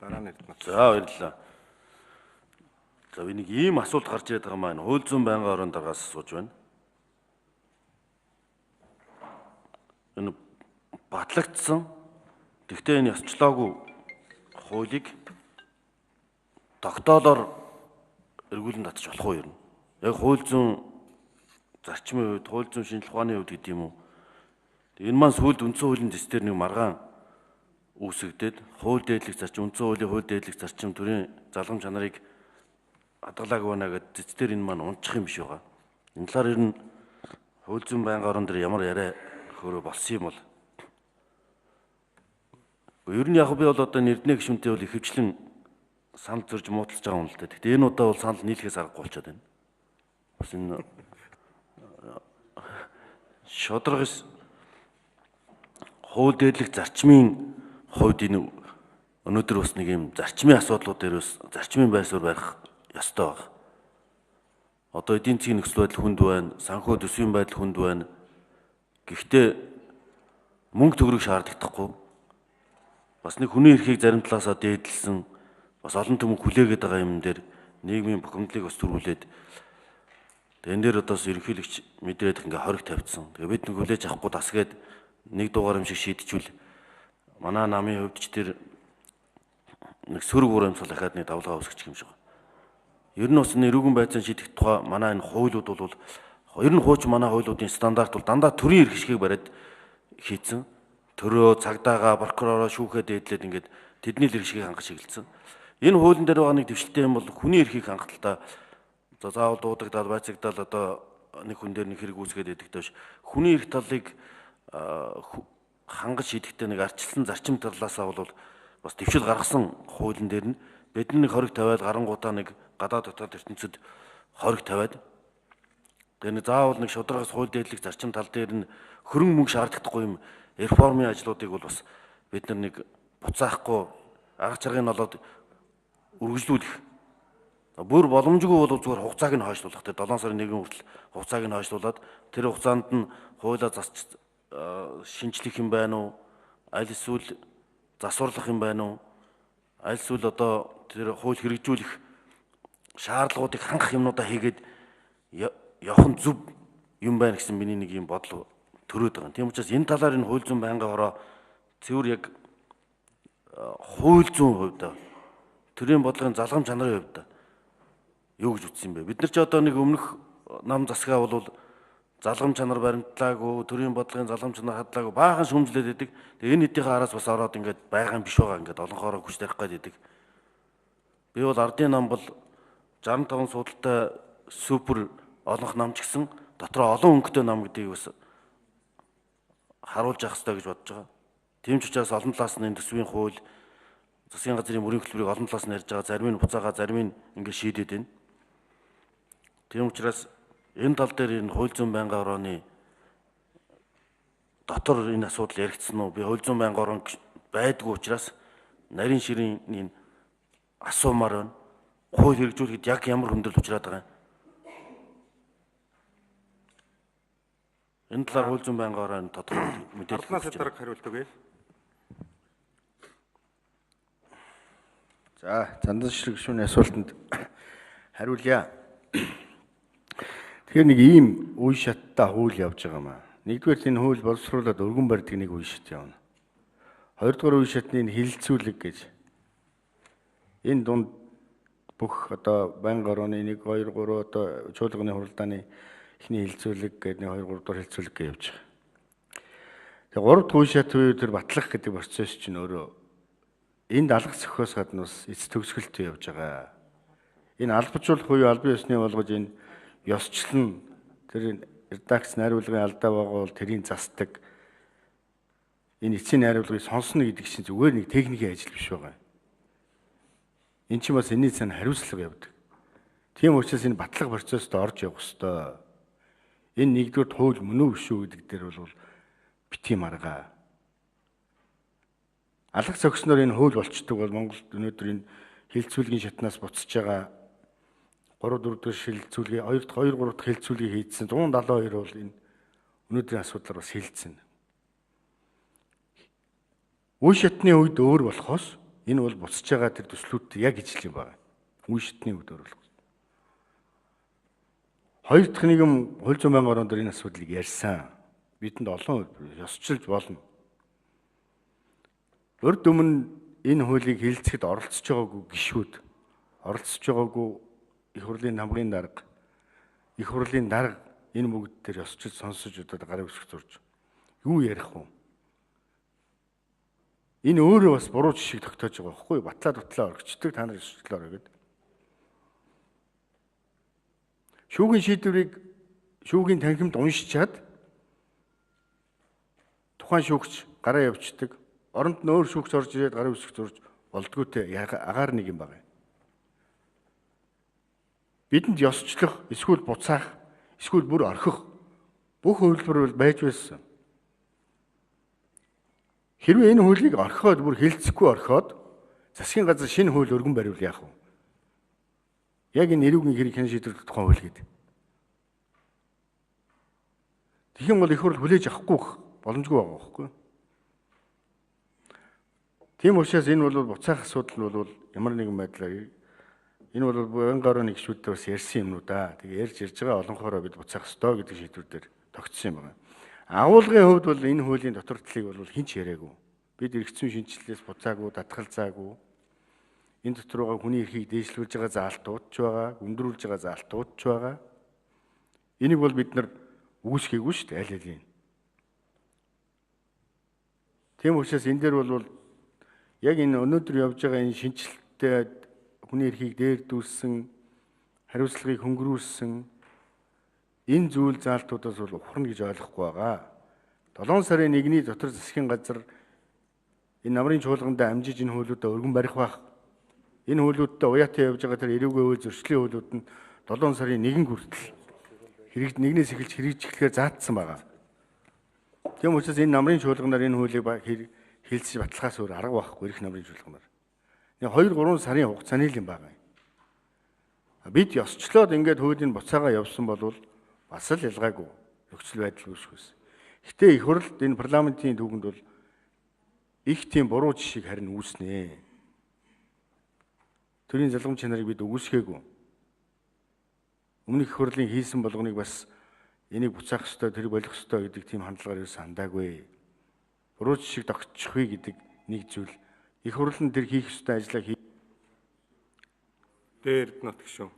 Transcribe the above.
Дараа нь ирдэг. За баярлалаа. За би нэг ийм асуулт гарч ирээд байгаа маань хууль зүйн байнгын орон дараагаас асууж байна. Энэ батлагдсан тэгтээ энэ ёсчлоогүй хуулийг тогтоолоор эргүүлэн татчих болох уу юм? Яг хууль зүйн зарчмын үед, хууль зүйн шинжилгээ ухааны үед гэдэг юм уу? Энэ маань сүүлд үндсэн хуулийн дэс дээр нэг маргаан үүсгдээд хууль дээдлэх зарчим, үндсэн хуулийн хууль дээдлэх зарчим төрийн залгамж чанарыг хадгалаагүй байна гэдэг дэс дээр энэ маань унчих юм биш байгаа. Энэ талаар ер нь хууль зүйн байнгын орон дээр ямар яриа хөрөө болсон юм бол? Ер нь яг би бол одоо Эрдэнэ гишүүнтэй бол ихэвчлэн санал зөрж муудалж байгаа юм л да. Гэхдээ энэ удаа бол санал нийлэхээс аргагүй болчиход байна. Бас энэ шударгаас хууль дээдлэх зарчмын хувьд энэ өнөөдөр бас нэг юм зарчмын асуудлууд дээр бас зарчмын байр суурь барих ёстой байна. Одоо эдийн засгийн нөхцөл байдал хүнд байна, санхүү төсвийн байдал хүнд байна. Гэхдээ мөнгө төгрөг шаардлагатахгүй. Бас нэг хүний эрхийг зарим талаасаа дээдлсэн, бас олон төмөг хүлээгээд байгаа юм дээр нийгмийн бухимдлыг бас төрүүлээд энэ дээр одоо ерөнхийлөгч мэдрээд ингээ хориг тавьчихсан. Тэгээ бид нэг хүлээж авахгүй тасгээд нэг дугаар юм шиг шийдчихвэл манай намын хувьд ч тэр нэг сөрөг урамсгал дахиад нэг давлгаа үүсгэж юм шиг. Ер нь бас эрүүгэн байцаан шийдэх тухай манай энэ хуулиуд бол ер нь хууч манай хуулиудын стандарт бол дандаа төрийн эрх шигийг бариад хийцэн. Төрөө, цагдаагаа, прокуророо шүүхээ дээдлээд ингээд тэдний эрх шигийг хангаж шигэлцэн. Энэ хуулийн дээр байгаа нэг дэвшилтэй юм бол хүний эрхийг хангалттай заавал дуудагдаад байцагдаад одоо нэг хүн дээр нэг хэрэг үүсгээд идэгтэй биш. Хүний эрх талыг хангаж шийдэхдээ нэг арчилсан зарчим талаасаа бол бас дэвшил гаргасан хуулийн дээр нь бид нэг хориг тавиад гарангуудаа нэг гадаад дотоод ертөнцид хориг тавиад тэгээ нэг заавал нэг шударгаас хууль дээдлэх зарчим тал дээр нь хөрөнгө мөнгө шаардлагагүй юм реформын ажлуудыг бол бас бид нэг буцаахгүй арга чаргыг нь олоод үргэлжлүүлэх. Бүр боломжгүй бол зүгээр хугацааг нь хойшлуулах. Тэгээ 7 сарын 1 хүртэл хугацааг нь хойшлуулад тэр хугацаанд нь хуулиа шинжлэх юм байна уу? Аль эсвэл засварлах юм байна уу? Аль эсвэл одоо тэр хууль хэрэгжүүлэх шаардлагуудыг хангах юмнуудаа хийгээд явах нь зөв юм байна гэсэн миний нэг юм бодол төрөөд байгаа. Тийм учраас энэ талаар энэ хууль зүйн байнгын ороо цэвэр яг хууль зүйн хувьд төрийн бодлогын залгамж чанарын хувьд юу гэж үтсэн бэ? Бид нар ч одоо нэг өмнөх нам засгаа бол залгамж чанар баримтлаагүй, төрийн бодлогын залгамж чанар хадлаагүй баахан шүүмжлээд идэг. Тэгээ энэ хэдийн араас бас ороод ингээд байгаа юм биш байгаа ингээд олонхоороо хүч тарих гээд идэг. Би бол ардын нам бол 65 судалтай супер олонх намч гисэн дотроо олон өнгөтэй нам гэдгийг бас харуулж явах хэрэгтэй гэж бодож байгаа. Тийм ч учраас олон талаас нь энэ төсвийн хууль, засгийн газрын мөрийн хөтөлбөрийг олон талаас нь ярьж байгаа, зарим нь буцаага, зарим нь ингээд шийдээд байна. Тийм учраас энэ тал дээр энэ хууль зүйн байнгын орооны дотор энэ асуудал яригдсан уу? Би хууль зүйн байнгын орон байдгүй учраас нарийн ширийн энэ асуумаар байна. Хууль хэрэгжүүлэхэд яг ямар хүндрэл учраад байгаа юм? Энэ талаар хууль зүйн байнгын орон тодорхой мэдээлэл Албанаас дарга хариулт өгье. За, Зандан ширэг гишүүний асуултанд хариулъя. Тэгэхээр нэг ийм үе шаттай хууль явж байгаа маа. Нэгдүгээр энэ хууль боловсруулаад өргөн барьдаг нэг үе шат явна. Хоёрдугаар үе шатны хилцүүлэг гэж. Энэ дунд бүх одоо байнгын орооны 1 2 3 одоо чуулганы хуралдааны эхний хилцүүлэг гэдэг 1 2 3 дугаар хилцүүлэг гэж явж байгаа. Тэгээ 3 дахь үе шат үе төр батлах гэдэг процесс чинь өөрөө энд алга зохиос гадна бас эц төгсгөлтэй явж байгаа. Энэ албажуулах буюу албан ёсны болгож энэ ёсчлон тэр редакц найруулгын алдаа байгаа бол тэрийг засдаг. Энэ эцсийн найруулгыг сонсно гэдэг чинь зүгээр нэг техникийн ажил биш байгаа. Энд чинь бас энэний цаана хариуцлага явдаг. Тийм учраас энэ батлах процессд орж явах ёстой. Энэ нэгдүгээр хууль мөн үү биш үү гэдэг дээр бол битгий маргаа. Алга зогсноор энэ хууль болчдөг бол Монголд өнөөдөр энэ хилцүүлгийн шатнаас буцаж байгаа 3 4 дахь хилцүүлгийн 2 3 дахь хилцүүлгийг хийдсэн 172 бол энэ өнөөдрийн асуудлаар бас хилцсэн. Үе шатны үед өөр болохоос Энэ бол буцаж байгаа тэр төслүүдтэй яг ижил юм байна. Үе шатны үед оруулах. Хоёр дахь нэг юм хууль зүйн байнгын орон дээр энэ асуудлыг ярьсан. Бидэнд олон ёсчилж болно. Урд өмнө энэ хуулийг хэлэлцэхэд оролцож байгаагүй гишүүд, оролцож байгаагүй их хурлын хамгийн дарга, их хурлын дарга энэ бүгд төр ёсчилж сонсож удаад гарын үсэг зурж юу ярих вэ? Энэ өөрөө бас буруу жишийг тогтоож байгаа байхгүй юу? Батлаа оргичдаг та нар ёсчлоор гэдэг. Шүүхийн шийдвэрийг шүүхийн танхимд уншичаад тухайн шүүгч гараа явуулдаг. Оронд нь өөр шүүгч орж ирээд гарын үсэг зурж болдгоотэй агаар нэг юм байна. Бидэнд ёсчлох, эсвэл буцаах, эсвэл бүр орхих бүх хувилбар байж байсан. Хэрвээ энэ хуулийг орхиод бүр хэлцэхгүй орхиод засгийн газар шинэ хууль өргөн бариул яах вэ? Яг энэ эрүүгийн хэрэг хэн шийдвэрлэх тухайн хууль гэдэг. Тэгэх юм бол их хурл хүлээж авахгүй боломжгүй байгаа байхгүй юу? Тийм учраас энэ бол буцаах асуудал бол ямар нэгэн байдлаар энэ бол байнгын нэг гишүүдтэй бас ярьсан юмнуу да. Тэгээ ярьж байгаа олонхороо бид буцаах ёстой гэдэг шийдвэрээр тогтсон юм байна. Агуулгын хувьд бол энэ хуулийн дотор талыг бол хинч яриаггүй. Бид эргэцсэн шинжилэлээс буцаагүй, татгалзаагүй. Энэ дотор байгаа хүний эрхийг дээшлүүлж байгаа заалтууд ч байгаа, өндрүүлж байгаа заалтууд ч байгаа. Энийг бол бид нар үүсгээгүй шүү дээ, аль алийг. Тийм учраас энэ дээр бол яг энэ өнөөдөр явж байгаа энэ шинжилэлтэд хүний эрхийг дээрдүүлсэн, хариуцлагыг хөнгөрүүлсэн энэ зүйл заалтуудаас бол ухарна гэж ойлгохгүй байгаа. 7 сарын 1-ний дотор засгийн газар энэ намрын чуулганд амжиж энэ хуулиудаа өргөн барих байх. Энэ хуулиудаа уяатан явж байгаа тэр эрүүгийн хууль зөрчлийн хуулиуд нь 7 сарын 1 хүртэл нэгнээс эхэлж хэрэгжихлээр заагдсан байгаа. Тийм учраас энэ намрын чуулганаар энэ хуулийг хэлцэж баталгаас өөр арга байхгүй ирэх намрын чуулганаар. 2-3 сарын хугацааны л юм байгаа. Бид ёсчлоод ингээд хуулийн буцаага явсан бол бас л ялгаагүй нөхцөл байдал үүсгэсэн. Гэтэ их хурлд энэ парламентын түүхэнд бол их тийм буруу жишийг харин үүснэ. Төрийн залгамж чанарыг бид үгүйсгээгүй. Өмнөх их хурлын хийсэн болгоныг бас энийг буцаах ёстой, тэр болох ёстой гэдэг тийм хандлагаар юу сандаагүй. Буруу жишийг тогтчихвээ гэдэг нэг зүйл. Их хурлын тэр хийх ёстой ажлаа дээр нот гişүн.